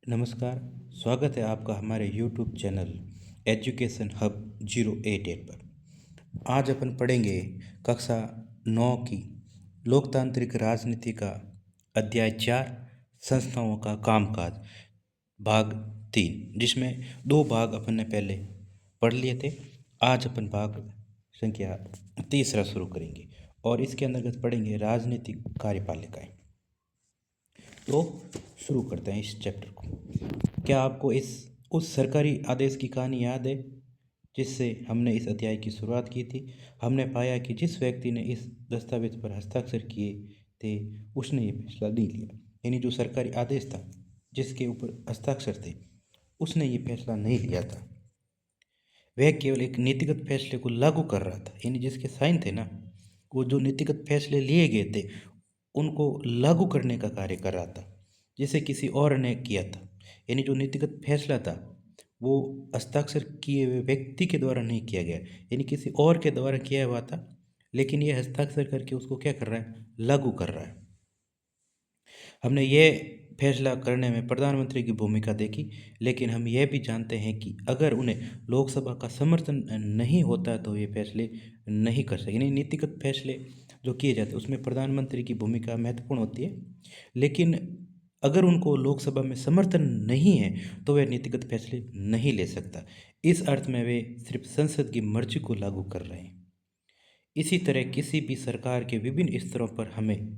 नमस्कार। स्वागत है आपका हमारे YouTube चैनल एजुकेशन हब 088 पर। आज अपन पढ़ेंगे कक्षा 9 की लोकतांत्रिक राजनीति का अध्याय 4 संस्थाओं का कामकाज भाग 3, जिसमें 2 भाग अपन ने पहले पढ़ लिए थे। आज अपन भाग संख्या 3 शुरू करेंगे और इसके अंतर्गत पढ़ेंगे राजनीतिक कार्यपालिकाएं। तो शुरू करते हैं इस चैप्टर को। क्या आपको उस सरकारी आदेश की कहानी याद है जिससे हमने इस अध्याय की शुरुआत की थी? हमने पाया कि जिस व्यक्ति ने इस दस्तावेज पर हस्ताक्षर किए थे उसने ये फैसला नहीं लिया, यानी जो सरकारी आदेश था जिसके ऊपर हस्ताक्षर थे उसने ये फैसला नहीं लिया था। वह केवल एक नीतिगत फैसले को लागू कर रहा था, यानी जिसके साइन थे ना, वो जो नीतिगत फैसले लिए गए थे उनको लागू करने का कार्य कर रहा था, जिसे किसी और ने किया था। यानी जो नीतिगत फैसला था वो हस्ताक्षर किए हुए व्यक्ति के द्वारा नहीं किया गया, यानी किसी और के द्वारा किया हुआ था, लेकिन ये हस्ताक्षर करके उसको क्या कर रहा है, लागू कर रहा है। हमने ये फैसला करने में प्रधानमंत्री की भूमिका देखी, लेकिन हम यह भी जानते हैं कि अगर उन्हें लोकसभा का समर्थन नहीं होता तो ये फैसले नहीं कर सके। यानी नीतिगत फैसले जो किए जाते हैं उसमें प्रधानमंत्री की भूमिका महत्वपूर्ण होती है, लेकिन अगर उनको लोकसभा में समर्थन नहीं है तो वह नीतिगत फैसले नहीं ले सकता। इस अर्थ में वे सिर्फ संसद की मर्जी को लागू कर रहे हैं। इसी तरह किसी भी सरकार के विभिन्न स्तरों पर हमें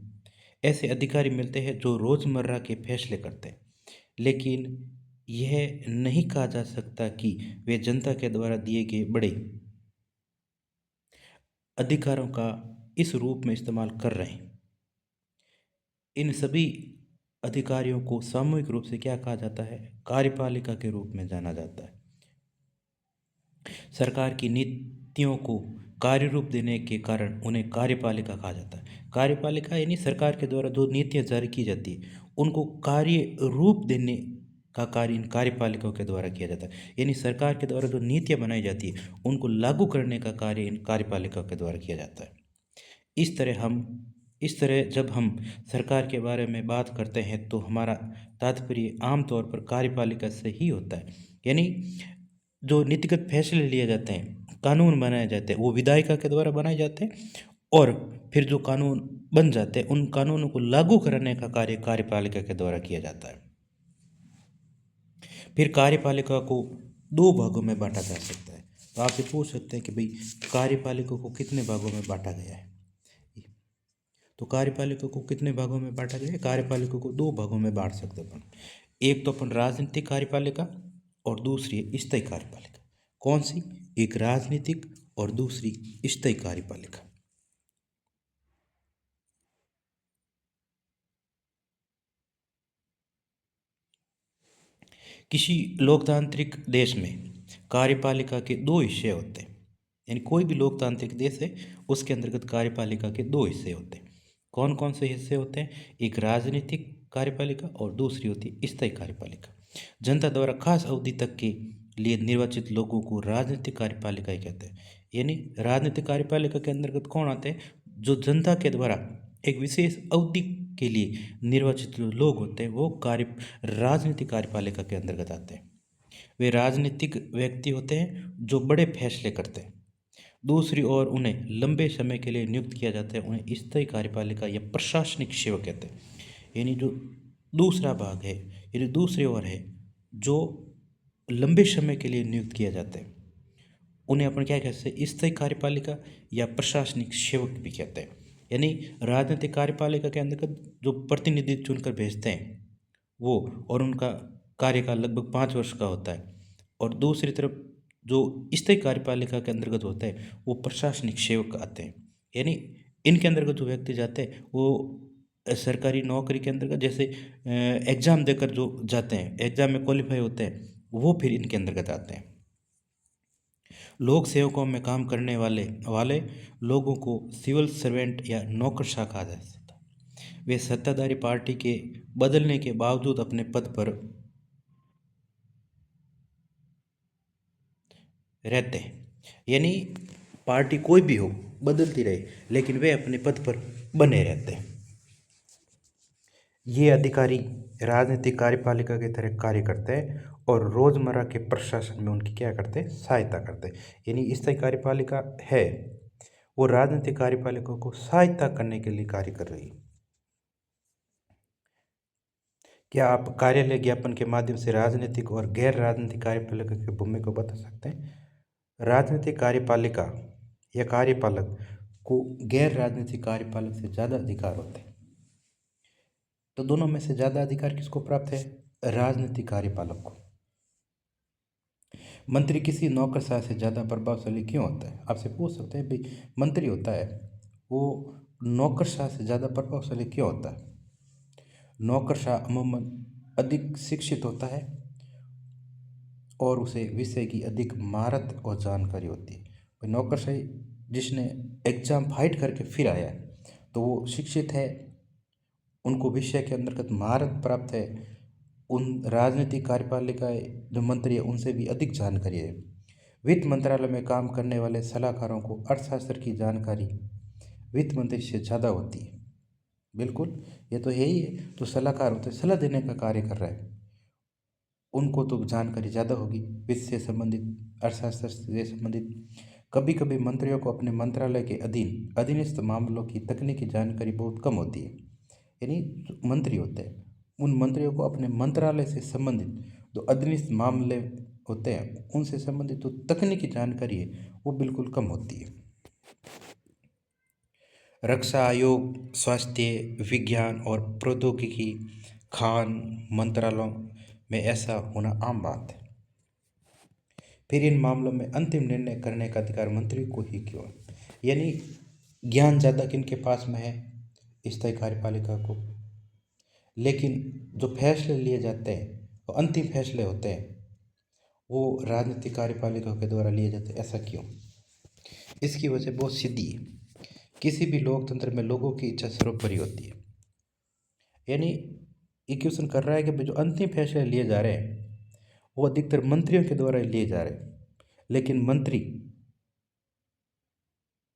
ऐसे अधिकारी मिलते हैं जो रोज़मर्रा के फैसले करते हैं, लेकिन यह नहीं कहा जा सकता कि वे जनता के द्वारा दिए गए बड़े अधिकारों का इस रूप में इस्तेमाल कर रहे हैं। इन सभी अधिकारियों को सामूहिक रूप से क्या कहा जाता है, कार्यपालिका के रूप में जाना जाता है। सरकार की नीतियों को कार्य रूप देने के कारण उन्हें कार्यपालिका कहा जाता है। कार्यपालिका यानी सरकार के द्वारा जो नीतियाँ जारी की जाती है उनको कार्य रूप देने का कार्य इन कार्यपालिकाओं के द्वारा किया जाता है। यानी सरकार के द्वारा जो नीतियाँ बनाई जाती है उनको लागू करने का कार्य इन कार्यपालिकाओं के द्वारा किया जाता है। इस तरह जब हम सरकार के बारे में बात करते हैं तो हमारा तात्पर्य आमतौर पर कार्यपालिका से ही होता है। यानी जो नीतिगत फैसले लिए जाते हैं, कानून बनाए जाते हैं, वो विधायिका के द्वारा बनाए जाते हैं और फिर जो कानून बन जाते हैं उन कानूनों को लागू करने का कार्य कार्यपालिका के द्वारा किया जाता है। फिर कार्यपालिका को 2 भागों में बांटा जा सकता है। तो आपसे पूछ सकते हैं कि भाई कार्यपालिका को कितने भागों में बांटा गया है? तो कार्यपालिका को कितने भागों में बांटा गया है? कार्यपालिका को 2 भागों में बांट सकते हैं अपन। एक तो अपन राजनीतिक कार्यपालिका और दूसरी है स्थायी कार्यपालिका। कौन सी? एक राजनीतिक और दूसरी स्थायी कार्यपालिका। किसी लोकतांत्रिक देश में कार्यपालिका के 2 हिस्से होते हैं। यानी कोई भी लोकतांत्रिक देश है उसके अंतर्गत कार्यपालिका के 2 हिस्से होते हैं। कौन कौन से हिस्से होते हैं? एक राजनीतिक कार्यपालिका और दूसरी होती है स्थायी कार्यपालिका। जनता द्वारा खास अवधि तक के लिए निर्वाचित लोगों को राजनीतिक कार्यपालिका कहते हैं। यानी राजनीतिक कार्यपालिका के अंतर्गत कौन आते हैं? जो जनता के द्वारा एक विशेष अवधि के लिए निर्वाचित जो लोग होते हैं वो राजनीतिक कार्यपालिका के अंतर्गत आते हैं। वे राजनीतिक व्यक्ति होते हैं जो बड़े फैसले करते हैं। दूसरी ओर उन्हें लंबे समय के लिए नियुक्त किया जाता है, उन्हें स्थायी कार्यपालिका या प्रशासनिक सेवक कहते हैं। यानी जो दूसरा भाग है, यानी दूसरी ओर है जो लंबे समय के लिए नियुक्त किया जाता है, उन्हें अपन क्या कहते हैं? स्थायी कार्यपालिका या प्रशासनिक सेवक भी कहते हैं। यानी राजनीतिक कार्यपालिका के अंतर्गत जो प्रतिनिधि चुनकर भेजते हैं वो, और उनका कार्यकाल लगभग 5 वर्ष का होता है। और दूसरी तरफ जो स्थायी कार्यपालिका के अंतर्गत होता है वो प्रशासनिक सेवक आते हैं। यानी इनके अंतर्गत जो व्यक्ति जाते हैं वो सरकारी नौकरी के अंतर्गत जैसे एग्ज़ाम देकर जो जाते हैं, एग्ज़ाम में क्वालिफाई होते हैं, वो फिर इनके अंतर्गत आते हैं। लोक सेवकों में काम करने वाले लोगों को सिविल सर्वेंट या नौकरशाह कहा जा सकता है। वे सत्ताधारी पार्टी के बदलने के बावजूद अपने पद पर रहते हैं। यानी पार्टी कोई भी हो, बदलती रहे, लेकिन वे अपने पद पर बने रहते हैं। ये अधिकारी राजनीतिक कार्यपालिका की तरह कार्य करते हैं और रोज़मर्रा के प्रशासन में उनकी क्या करते हैं, सहायता करते हैं। यानी स्थायी कार्यपालिका है वो राजनीतिक कार्यपालिका को सहायता करने के लिए कार्य कर रही है। क्या आप कार्यालय ज्ञापन के माध्यम से राजनीतिक और गैर राजनीतिक कार्यपालिका की भूमिका को बता सकते हैं? राजनीतिक कार्यपालिका या कार्यपालक को गैर राजनीतिक कार्यपालक से ज़्यादा अधिकार होते हैं। तो दोनों में से ज़्यादा अधिकार किसको प्राप्त है? राजनीतिक कार्यपालक को। मंत्री किसी नौकरशाह से ज़्यादा प्रभावशाली क्यों होता है? आपसे पूछ सकते हैं भाई, मंत्री होता है वो नौकरशाह से ज़्यादा प्रभावशाली क्यों होता है? नौकरशाह अमूमन अधिक शिक्षित होता है और उसे विषय की अधिक महारत और जानकारी होती है। भाई नौकरशाही जिसने एग्ज़ाम फाइट करके फिर आया है तो वो शिक्षित है, उनको विषय के अंतर्गत महारत प्राप्त है। उन राजनीतिक कार्यपालिका जो मंत्री है उनसे भी अधिक जानकारी है। वित्त मंत्रालय में काम करने वाले सलाहकारों को अर्थशास्त्र की जानकारी वित्त मंत्री से ज़्यादा होती है। बिल्कुल, ये तो यही है, तो सलाहकार होते हैं, सलाह देने का कार्य कर रहा है, उनको तो जानकारी ज़्यादा होगी वित्त से संबंधित, अर्थशास्त्र से संबंधित। कभी कभी मंत्रियों को अपने मंत्रालय के अधीनस्थ मामलों की तकनीकी जानकारी बहुत कम होती है। यानी जो मंत्री होते हैं उन मंत्रियों को अपने मंत्रालय से संबंधित जो अधीनस्थ मामले होते हैं उनसे संबंधित जो तकनीकी जानकारी है वो बिल्कुल कम होती है। रक्षा आयोग, स्वास्थ्य, विज्ञान और प्रौद्योगिकी, खान मंत्रालयों में ऐसा होना आम बात है। फिर इन मामलों में अंतिम निर्णय करने का अधिकार मंत्री को ही क्यों है? यानी ज्ञान ज़्यादा किनके पास में है? स्थायी कार्यपालिका को। लेकिन जो फैसले लिए जाते हैं वो अंतिम फैसले होते हैं वो राजनीतिक कार्यपालिका के द्वारा लिए जाते हैं। ऐसा क्यों? इसकी वजह बहुत सीधी है। किसी भी लोकतंत्र में लोगों की इच्छा सर्वोपरि होती है। यानी ये क्वेश्चन कर रहा है कि जो अंतिम फैसले लिए जा रहे हैं वो अधिकतर मंत्रियों के द्वारा लिए जा रहे हैं, लेकिन मंत्री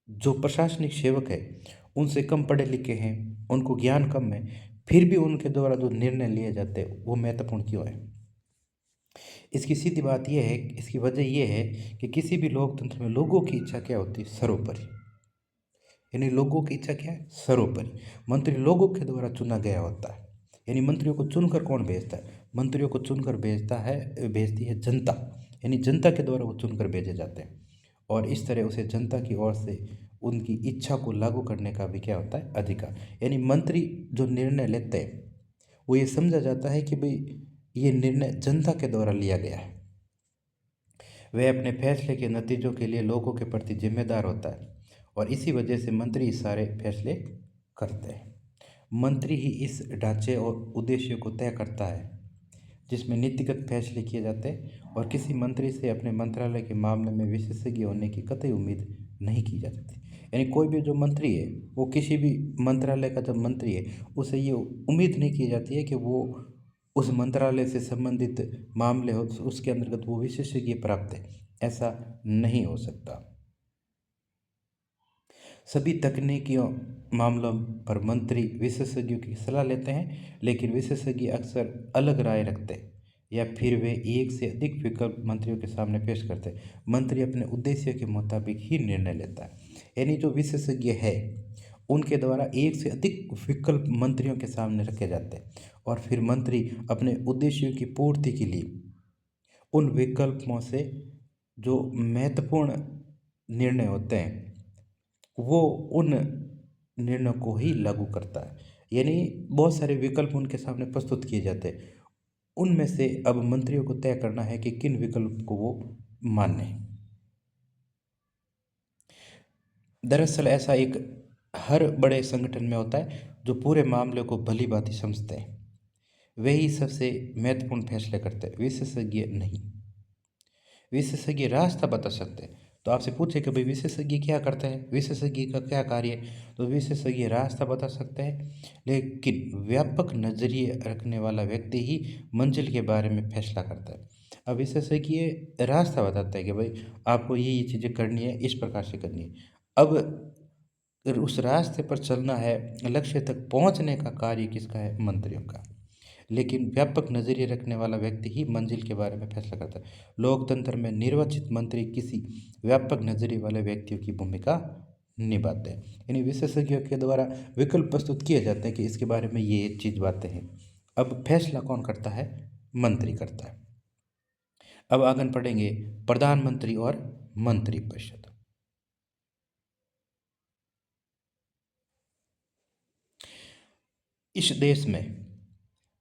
जो प्रशासनिक सेवक है उनसे कम पढ़े लिखे हैं, उनको ज्ञान कम है, फिर भी उनके द्वारा जो निर्णय लिए जाते हैं वो महत्वपूर्ण क्यों है? इसकी सीधी बात यह है, इसकी वजह यह है कि किसी भी लोकतंत्र में लोगों की इच्छा क्या होती है? सर्वोपरि। यानी लोगों की इच्छा क्या है? सर्वोपरि। मंत्री लोगों के द्वारा चुना गया होता है। यानी मंत्रियों को चुनकर कौन भेजता है? मंत्रियों को चुनकर भेजती है जनता। यानी जनता के द्वारा वो चुनकर भेजे जाते हैं और इस तरह उसे जनता की ओर से उनकी इच्छा को लागू करने का भी क्या होता है? अधिकार। यानी मंत्री जो निर्णय लेते हैं वो ये समझा जाता है कि भाई ये निर्णय जनता के द्वारा लिया गया है, वह अपने फैसले के नतीजों के लिए लोगों के प्रति जिम्मेदार होता है और इसी वजह से मंत्री सारे फैसले करते हैं। मंत्री ही इस ढांचे और उद्देश्य को तय करता है जिसमें नीतिगत फैसले किए जाते हैं और किसी मंत्री से अपने मंत्रालय के मामले में विशेषज्ञ होने की कतई उम्मीद नहीं की जा सकती। यानी कोई भी जो मंत्री है वो किसी भी मंत्रालय का जब मंत्री है उसे ये उम्मीद नहीं की जाती है कि वो उस मंत्रालय से संबंधित मामले हो तो उसके अंतर्गत वो विशेषज्ञ प्राप्त है, ऐसा नहीं हो सकता। सभी तकनीकियों मामलों पर मंत्री विशेषज्ञों की सलाह लेते हैं, लेकिन विशेषज्ञ अक्सर अलग राय रखते हैं या फिर वे एक से अधिक विकल्प मंत्रियों के सामने पेश करते हैं। मंत्री अपने उद्देश्य के मुताबिक ही निर्णय लेता है। यानी जो विशेषज्ञ है उनके द्वारा एक से अधिक विकल्प मंत्रियों के सामने रखे जाते हैं और फिर मंत्री अपने उद्देश्यों की पूर्ति के लिए उन विकल्पों से जो महत्वपूर्ण निर्णय होते हैं वो उन निर्णय को ही लागू करता है। यानी बहुत सारे विकल्प उनके सामने प्रस्तुत किए जाते हैं, उनमें से अब मंत्रियों को तय करना है कि किन विकल्प को वो माने। दरअसल ऐसा एक हर बड़े संगठन में होता है जो पूरे मामले को भली भांति समझते हैं, वे ही सबसे महत्वपूर्ण फैसले करते हैं, विशेषज्ञ नहीं। विशेषज्ञ रास्ता बता सकते हैं। तो आपसे पूछे कि भाई विशेषज्ञ क्या करते हैं, विशेषज्ञ का क्या कार्य है? तो विशेषज्ञ रास्ता बता सकते हैं, लेकिन व्यापक नजरिए रखने वाला व्यक्ति ही मंजिल के बारे में फैसला करता है। अब विशेषज्ञ रास्ता बताता है कि भाई आपको ये चीज़ें करनी है, इस प्रकार से करनी है। अब अगर उस रास्ते पर चलना है, लक्ष्य तक पहुंचने का कार्य किसका है? मंत्रियों का। लेकिन व्यापक नजरिए रखने वाला व्यक्ति ही मंजिल के बारे में फैसला करता है। लोकतंत्र में निर्वाचित मंत्री किसी व्यापक नजरिए वाले व्यक्तियों की भूमिका निभाते हैं, यानी विशेषज्ञों के द्वारा विकल्प प्रस्तुत किए जाते हैं कि इसके बारे में ये चीज बातें हैं। अब फैसला कौन करता है? मंत्री करता है। अब आगे पढ़ेंगे प्रधानमंत्री और मंत्रिपरिषद। इस देश में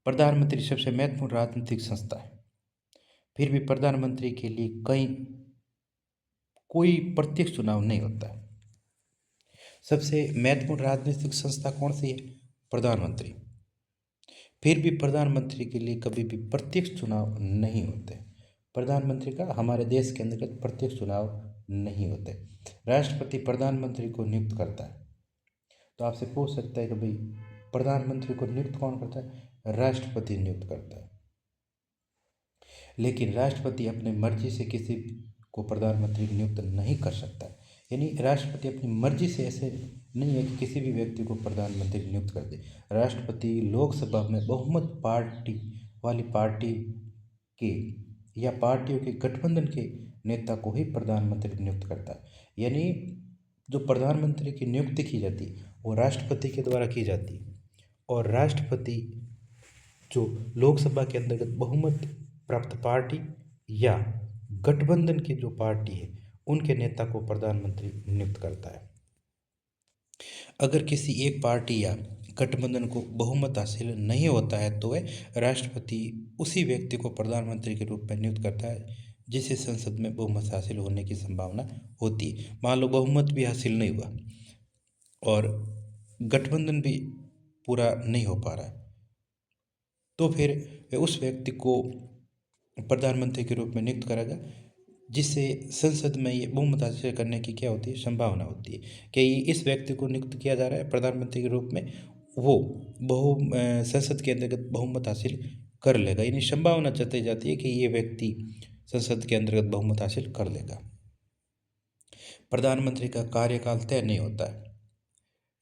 प्रधानमंत्री सबसे महत्वपूर्ण राजनीतिक संस्था है। फिर भी प्रधानमंत्री के लिए कोई प्रत्यक्ष चुनाव नहीं होता है। सबसे महत्वपूर्ण राजनीतिक संस्था कौन सी है? प्रधानमंत्री। फिर भी प्रधानमंत्री के लिए कभी भी प्रत्यक्ष चुनाव नहीं होते। प्रधानमंत्री का हमारे देश के अंतर्गत प्रत्यक्ष चुनाव नहीं होते। राष्ट्रपति प्रधानमंत्री को नियुक्त करता है। तो आपसे पूछ सकता है कि भाई प्रधानमंत्री को नियुक्त कौन करता है? राष्ट्रपति नियुक्त करता है। लेकिन राष्ट्रपति अपने मर्जी से किसी को प्रधानमंत्री नियुक्त नहीं कर सकता। यानी राष्ट्रपति अपनी मर्जी से ऐसे नहीं है कि किसी भी व्यक्ति को प्रधानमंत्री नियुक्त कर दे। राष्ट्रपति लोकसभा में बहुमत पार्टी के या पार्टियों के गठबंधन के नेता को ही प्रधानमंत्री नियुक्त करता है। यानी जो प्रधानमंत्री की नियुक्ति की जाती है वो राष्ट्रपति के द्वारा की जाती है, और राष्ट्रपति जो लोकसभा के अंतर्गत बहुमत प्राप्त पार्टी या गठबंधन की जो पार्टी है उनके नेता को प्रधानमंत्री नियुक्त करता है। अगर किसी एक पार्टी या गठबंधन को बहुमत हासिल नहीं होता है तो वह राष्ट्रपति उसी व्यक्ति को प्रधानमंत्री के रूप में नियुक्त करता है जिसे संसद में बहुमत हासिल होने की संभावना होती है। मान लो बहुमत भी हासिल नहीं हुआ और गठबंधन भी पूरा नहीं हो पा रहा है, तो फिर वह उस व्यक्ति को प्रधानमंत्री के रूप में नियुक्त करेगा जिससे संसद में ये बहुमत हासिल करने की क्या होती है? संभावना होती है कि इस व्यक्ति को नियुक्त किया जा रहा है प्रधानमंत्री के रूप में, वो संसद के अंतर्गत बहुमत हासिल कर लेगा। यानी संभावना जताई जाती है कि ये व्यक्ति संसद के अंतर्गत बहुमत हासिल कर लेगा। प्रधानमंत्री का कार्यकाल तय नहीं होता है।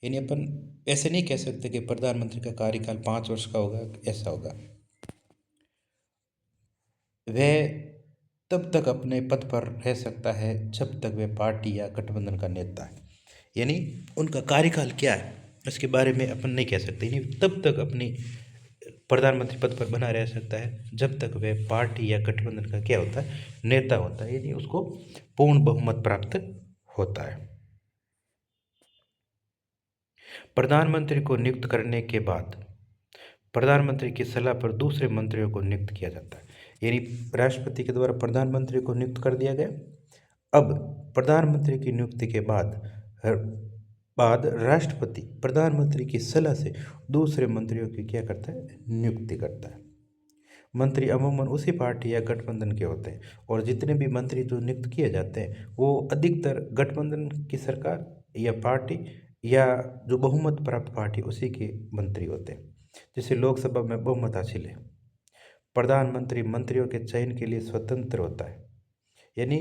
यानी अपन ऐसे नहीं कह सकते कि प्रधानमंत्री का कार्यकाल 5 वर्ष का होगा, ऐसा होगा। वह तब तक अपने पद पर रह सकता है जब तक वह पार्टी या गठबंधन का नेता है। यानी उनका कार्यकाल क्या है इसके बारे में अपन नहीं कह सकते। यानी तब तक अपनी प्रधानमंत्री पद पर बना रह सकता है जब तक वह पार्टी या गठबंधन का क्या होता है? नेता होता है। यानी उसको पूर्ण बहुमत प्राप्त होता है। प्रधानमंत्री को नियुक्त करने के बाद प्रधानमंत्री की सलाह पर दूसरे मंत्रियों को नियुक्त किया जाता है। यानी राष्ट्रपति के द्वारा प्रधानमंत्री को नियुक्त कर दिया गया। अब प्रधानमंत्री की नियुक्ति के बाद राष्ट्रपति प्रधानमंत्री की सलाह से दूसरे मंत्रियों की क्या करता है? नियुक्ति करता है। मंत्री अमूमन उसी पार्टी या गठबंधन के होते हैं, और जितने भी मंत्री जो नियुक्त किए जाते हैं वो अधिकतर गठबंधन की सरकार या पार्टी या जो बहुमत प्राप्त पार्टी उसी के मंत्री होते हैं, जैसे लोकसभा में बहुमत हासिल है। प्रधानमंत्री मंत्रियों के चयन के लिए स्वतंत्र होता है। यानी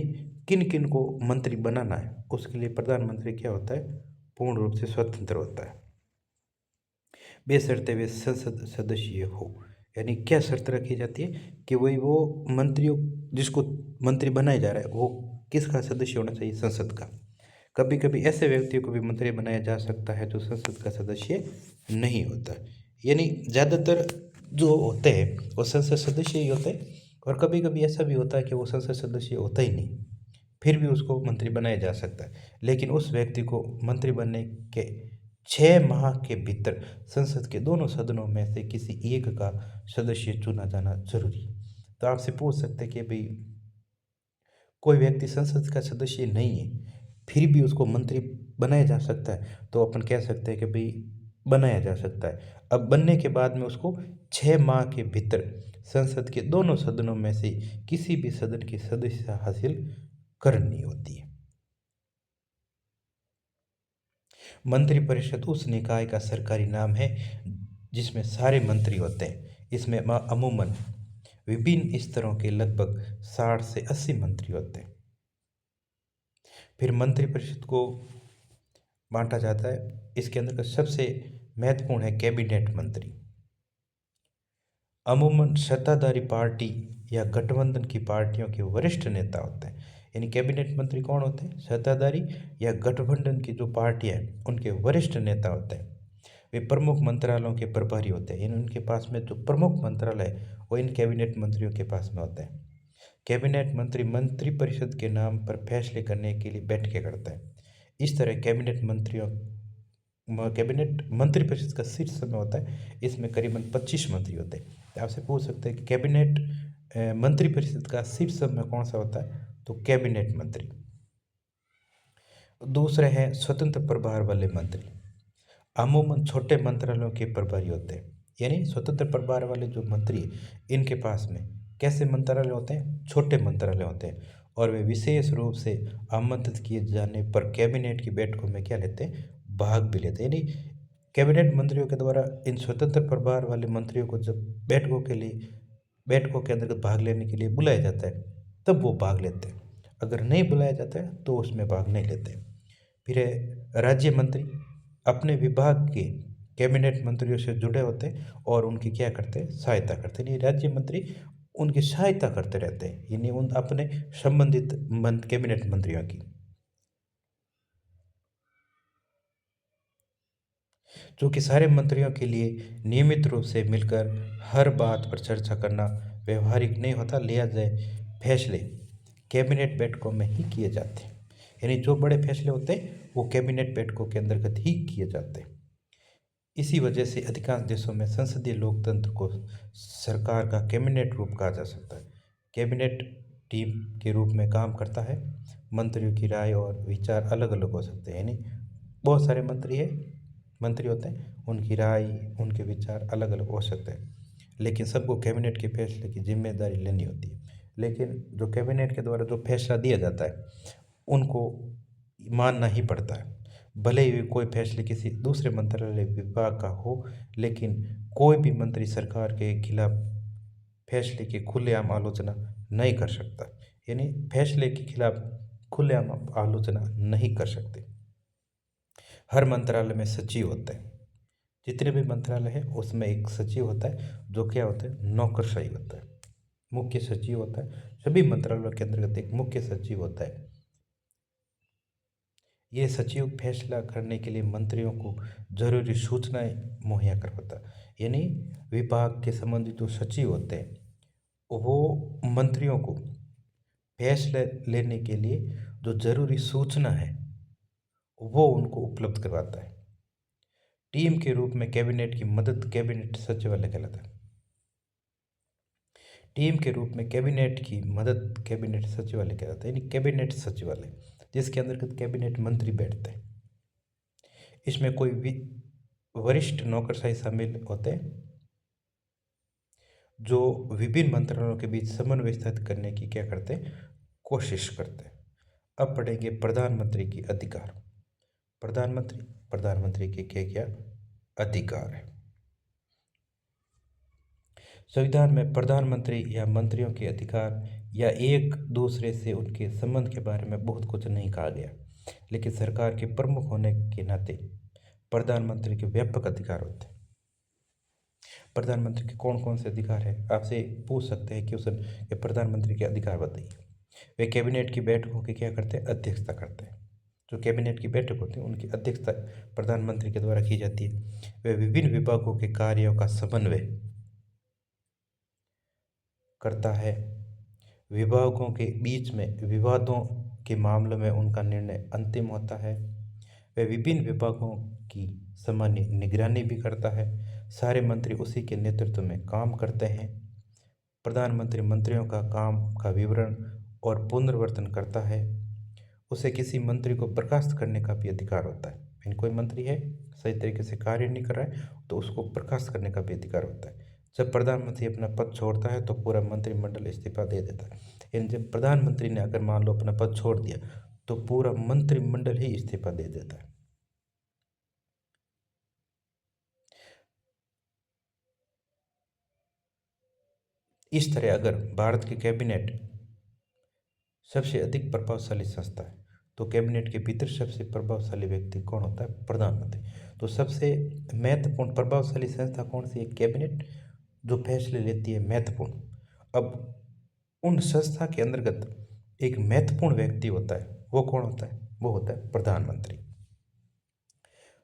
किन किन को मंत्री बनाना है उसके लिए प्रधानमंत्री क्या होता है? पूर्ण रूप से स्वतंत्र होता है, बेशर्ते वे संसद सदस्य हो। यानी क्या शर्त रखी जाती है कि वही वो मंत्रियों जिसको मंत्री बनाया जा रहा है वो किसका सदस्य होना चाहिए? संसद का। कभी कभी ऐसे व्यक्तियों को भी मंत्री बनाया जा सकता है जो संसद का सदस्य नहीं होता। यानी ज़्यादातर जो होते हैं वो संसद सदस्य ही होते हैं, और कभी कभी ऐसा भी होता है कि वो संसद सदस्य होता ही नहीं, फिर भी उसको मंत्री बनाया जा सकता है। लेकिन उस व्यक्ति को मंत्री बनने के 6 माह के भीतर संसद के दोनों सदनों में से किसी एक का सदस्य चुना जाना जरूरी है। तो आपसे पूछ सकते हैं कि भाई कोई व्यक्ति संसद का सदस्य नहीं है फिर भी उसको मंत्री बनाया जा सकता है, तो अपन कह सकते हैं कि भाई बनाया जा सकता है। अब बनने के बाद में उसको 6 माह के भीतर संसद के दोनों सदनों में से किसी भी सदन की सदस्यता हासिल करनी होती है। मंत्रिपरिषद उस निकाय का सरकारी नाम है जिसमें सारे मंत्री होते हैं। इसमें अमूमन विभिन्न स्तरों के लगभग 60 से 80 मंत्री होते हैं। फिर मंत्रिपरिषद को बांटा जाता है। इसके अंदर का सबसे महत्वपूर्ण है कैबिनेट मंत्री। अमूमन सत्ताधारी पार्टी या गठबंधन की पार्टियों के वरिष्ठ नेता होते हैं। यानी कैबिनेट मंत्री कौन होते हैं? सत्ताधारी या गठबंधन की जो पार्टियां हैं उनके वरिष्ठ नेता होते हैं। वे प्रमुख मंत्रालयों के प्रभारी होते हैं। यानी उनके पास में जो प्रमुख मंत्रालय है वो इन कैबिनेट मंत्रियों के पास में होते हैं। कैबिनेट मंत्री मंत्रिपरिषद के नाम पर फैसले करने के लिए बैठकें करता है। इस तरह कैबिनेट मंत्रिपरिषद का शीर्ष समय होता है, इसमें करीबन 25 मंत्री होते हैं। तो आपसे पूछ सकते हैं कि कैबिनेट मंत्रिपरिषद का शीर्ष समय कौन सा होता है? तो कैबिनेट मंत्री। दूसरे हैं स्वतंत्र प्रभार वाले मंत्री। अमूमन छोटे मंत्रालयों के प्रभारी होते हैं। यानी स्वतंत्र प्रभार वाले जो मंत्री हैं, इनके पास में कैसे मंत्रालय होते हैं? छोटे मंत्रालय होते हैं और वे विशेष रूप से आमंत्रित किए जाने पर कैबिनेट की बैठकों में क्या लेते हैं? भाग भी लेते हैं। यानी कैबिनेट मंत्रियों के द्वारा इन स्वतंत्र प्रभार वाले मंत्रियों को जब बैठकों के अंतर्गत भाग लेने के लिए बुलाया जाता है तब वो भाग लेते हैं। अगर नहीं बुलाया जाता है तो उसमें भाग नहीं लेते। फिर है राज्य मंत्री। अपने विभाग के कैबिनेट मंत्रियों से जुड़े होते हैं और उनकी क्या करते हैं? सहायता करते हैं। यानी राज्य मंत्री उनकी सहायता करते रहते हैं, यानी उन अपने संबंधित कैबिनेट मंत्रियों की। जो कि सारे मंत्रियों के लिए नियमित रूप से मिलकर हर बात पर चर्चा करना व्यवहारिक नहीं होता, लिया जाए फैसले कैबिनेट बैठकों में ही किए जाते हैं। यानी जो बड़े फैसले होते हैं वो कैबिनेट बैठकों के अंतर्गत ही किए जाते हैं। इसी वजह से अधिकांश देशों में संसदीय लोकतंत्र को सरकार का कैबिनेट रूप कहा जा सकता है। कैबिनेट टीम के रूप में काम करता है। मंत्रियों की राय और विचार अलग अलग हो सकते हैं। यानी बहुत सारे मंत्री होते हैं, उनकी राय उनके विचार अलग अलग हो सकते हैं, लेकिन सबको कैबिनेट के फैसले की जिम्मेदारी लेनी होती है। लेकिन जो कैबिनेट के द्वारा जो फैसला दिया जाता है उनको मानना ही पड़ता है। भले ही कोई फैसले किसी दूसरे मंत्रालय विभाग का हो, लेकिन कोई भी मंत्री सरकार के खिलाफ फैसले की खुलेआम आलोचना नहीं कर सकता। यानी फैसले के खिलाफ खुलेआम आलोचना नहीं कर सकते। हर मंत्रालय में सचिव होते हैं। जितने भी मंत्रालय है उसमें एक सचिव होता है जो क्या होता है? नौकरशाही होता है। मुख्य सचिव होता है। सभी मंत्रालयों के अंतर्गत एक मुख्य सचिव होता है। ये सचिव फैसला करने के लिए मंत्रियों को जरूरी सूचनाएं मुहैया करवाता है। यानी विभाग के संबंधित जो सचिव होते हैं वो मंत्रियों को फैसले लेने के लिए जो जरूरी सूचना है वो उनको उपलब्ध करवाता है। टीम के रूप में कैबिनेट की मदद कैबिनेट सचिवालय कहलाता है। टीम के रूप में कैबिनेट की मदद कैबिनेट सचिवालय कहलाता है। यानी कैबिनेट सचिवालय जिसके अंतर्गत कैबिनेट मंत्री बैठते हैं। इसमें कोई भी वरिष्ठ नौकरशाही शामिल होते हैं जो विभिन्न मंत्रालयों के बीच समन्वय स्थापित करने की क्या करते हैं? कोशिश करते हैं। अब पढ़ेंगे प्रधानमंत्री की अधिकार। प्रधानमंत्री के क्या क्या अधिकार है? संविधान में प्रधानमंत्री या मंत्रियों के अधिकार या एक दूसरे से उनके संबंध के बारे में बहुत कुछ नहीं कहा गया, लेकिन सरकार के प्रमुख होने के नाते प्रधानमंत्री के व्यापक अधिकार होते हैं। प्रधानमंत्री के कौन कौन से अधिकार है? आपसे पूछ सकते हैं क्वेश्चन कि प्रधानमंत्री के अधिकार बताइए। वे कैबिनेट की बैठकों की क्या करते हैं? अध्यक्षता करते हैं। जो कैबिनेट की बैठक होती है उनकी अध्यक्षता प्रधानमंत्री के द्वारा की जाती है। वे विभिन्न विभागों के कार्यों का समन्वय करता है। विभागों के बीच में विवादों के मामलों में उनका निर्णय अंतिम होता है। वह विभिन्न विभागों की सामान्य निगरानी भी करता है। सारे मंत्री उसी के नेतृत्व में काम करते हैं। प्रधानमंत्री मंत्रियों का काम का विवरण और पुनर्वर्तन करता है। उसे किसी मंत्री को बर्खास्त करने का भी अधिकार होता है। यानी कोई मंत्री है सही तरीके से कार्य नहीं कर रहा है तो उसको बर्खास्त करने का भी अधिकार होता है। जब प्रधानमंत्री अपना पद छोड़ता है तो पूरा मंत्रिमंडल इस्तीफा दे देता है। यानी जब प्रधानमंत्री ने अगर मान लो अपना पद छोड़ दिया तो पूरा मंत्रिमंडल ही इस्तीफा दे देता है। इस तरह अगर भारत की कैबिनेट सबसे अधिक प्रभावशाली संस्था है तो कैबिनेट के भीतर सबसे प्रभावशाली व्यक्ति कौन होता है? प्रधानमंत्री। तो सबसे महत्वपूर्ण प्रभावशाली संस्था कौन सी है? कैबिनेट। जो फैसले लेती है महत्वपूर्ण। अब उन संस्था के अंतर्गत एक महत्वपूर्ण व्यक्ति होता है, वो कौन होता है? वो होता है प्रधानमंत्री।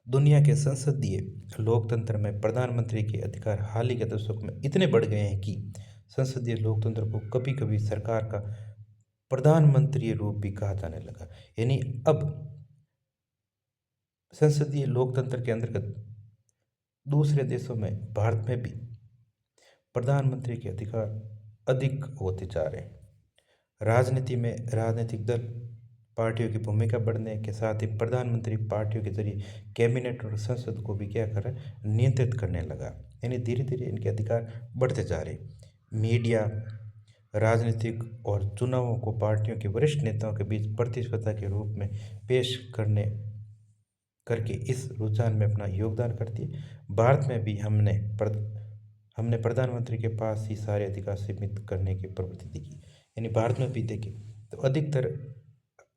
दुनिया के संसदीय लोकतंत्र में प्रधानमंत्री के अधिकार हाल ही के दशकों में इतने बढ़ गए हैं कि संसदीय लोकतंत्र को कभी कभी सरकार का प्रधानमंत्री रूप भी कहा जाने लगा। यानी अब संसदीय लोकतंत्र के अंतर्गत दूसरे देशों में, भारत में भी प्रधानमंत्री के अधिकार अधिक होते जा रहे हैं। राजनीति में राजनीतिक दल पार्टियों की भूमिका बढ़ने के साथ ही प्रधानमंत्री पार्टियों के जरिए कैबिनेट और संसद को भी क्या कर रहा है? नियंत्रित करने लगा। यानी धीरे धीरे इनके अधिकार बढ़ते जा रहे। मीडिया राजनीतिक और चुनावों को पार्टियों के वरिष्ठ नेताओं के बीच प्रतिस्पर्धा के रूप में पेश करने करके इस रुझान में अपना योगदान करती है। भारत में भी हमने प्रधानमंत्री के पास ही सारे अधिकार सीमित करने की प्रवृत्ति देखी। यानी भारत में भी देखें तो अधिकतर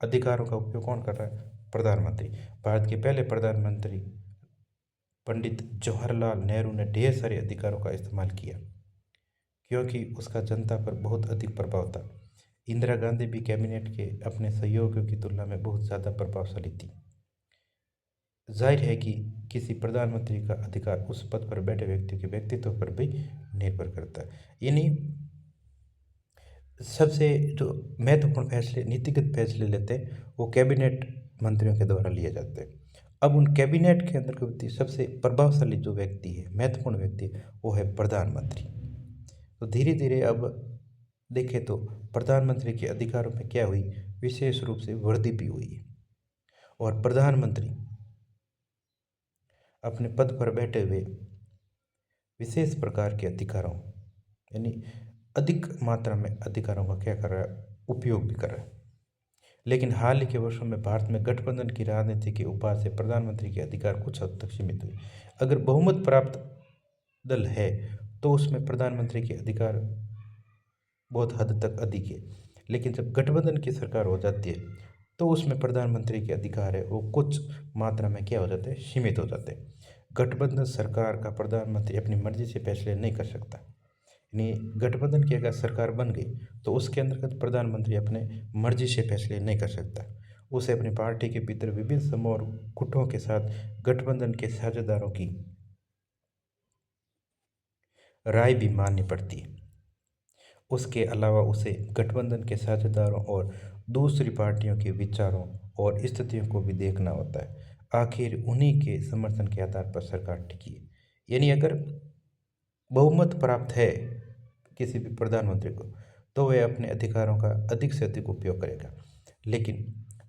अधिकारों का उपयोग कौन कर रहा है? प्रधानमंत्री। भारत के पहले प्रधानमंत्री पंडित जवाहरलाल नेहरू ने ढेर सारे अधिकारों का इस्तेमाल किया क्योंकि उसका जनता पर बहुत अधिक प्रभाव था। इंदिरा गांधी भी कैबिनेट के अपने सहयोगियों की तुलना में बहुत ज़्यादा प्रभावशाली थी। जाहिर है कि किसी प्रधानमंत्री का अधिकार उस पद पर बैठे व्यक्ति के व्यक्तित्व पर भी निर्भर करता है। यानी सबसे जो महत्वपूर्ण फैसले, नीतिगत फैसले लेते हैं, वो कैबिनेट मंत्रियों के द्वारा लिए जाते हैं। अब उन कैबिनेट के अंदर सबसे प्रभावशाली जो व्यक्ति है, महत्वपूर्ण व्यक्ति, वो है प्रधानमंत्री। तो धीरे धीरे अब देखें तो प्रधानमंत्री के अधिकारों में क्या हुई? विशेष रूप से वृद्धि भी हुई है। और प्रधानमंत्री अपने पद पर बैठे हुए विशेष प्रकार के अधिकारों, यानी अधिक मात्रा में अधिकारों का क्या कर रहा है? उपयोग भी कर रहा है। लेकिन हाल ही के वर्षों में भारत में गठबंधन की राजनीति के उपाय से प्रधानमंत्री के अधिकार कुछ हद तक सीमित हुए। अगर बहुमत प्राप्त दल है तो उसमें प्रधानमंत्री के अधिकार बहुत हद तक अधिक है। लेकिन जब गठबंधन की सरकार हो जाती है तो उसमें प्रधानमंत्री के अधिकार है वो कुछ मात्रा में क्या हो जाते हैं? सीमित हो जाते हैं। गठबंधन सरकार का प्रधानमंत्री अपनी मर्जी से फैसले नहीं कर सकता। यानी गठबंधन की अगर सरकार बन गई तो उसके अंतर्गत प्रधानमंत्री अपने मर्जी से फैसले नहीं कर सकता। उसे अपनी पार्टी के भीतर विभिन्न समूह और गुटों के साथ गठबंधन के साझेदारों की राय भी माननी पड़ती है। उसके अलावा उसे गठबंधन के साझेदारों और दूसरी पार्टियों के विचारों और स्थितियों को भी देखना होता है। आखिर उन्हीं के समर्थन के आधार पर सरकार टिकी है। यानी अगर बहुमत प्राप्त है किसी भी प्रधानमंत्री को तो वह अपने अधिकारों का अधिक से अधिक उपयोग करेगा। लेकिन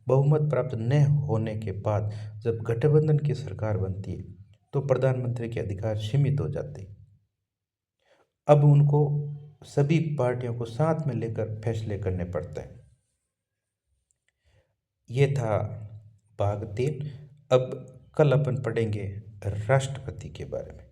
बहुमत प्राप्त न होने के बाद जब गठबंधन की सरकार बनती है तो प्रधानमंत्री के अधिकार सीमित हो जाते हैं। अब उनको सभी पार्टियों को साथ में लेकर फैसले करने पड़ते हैं। ये था भाग 3। अब कल अपन पढ़ेंगे राष्ट्रपति के बारे में।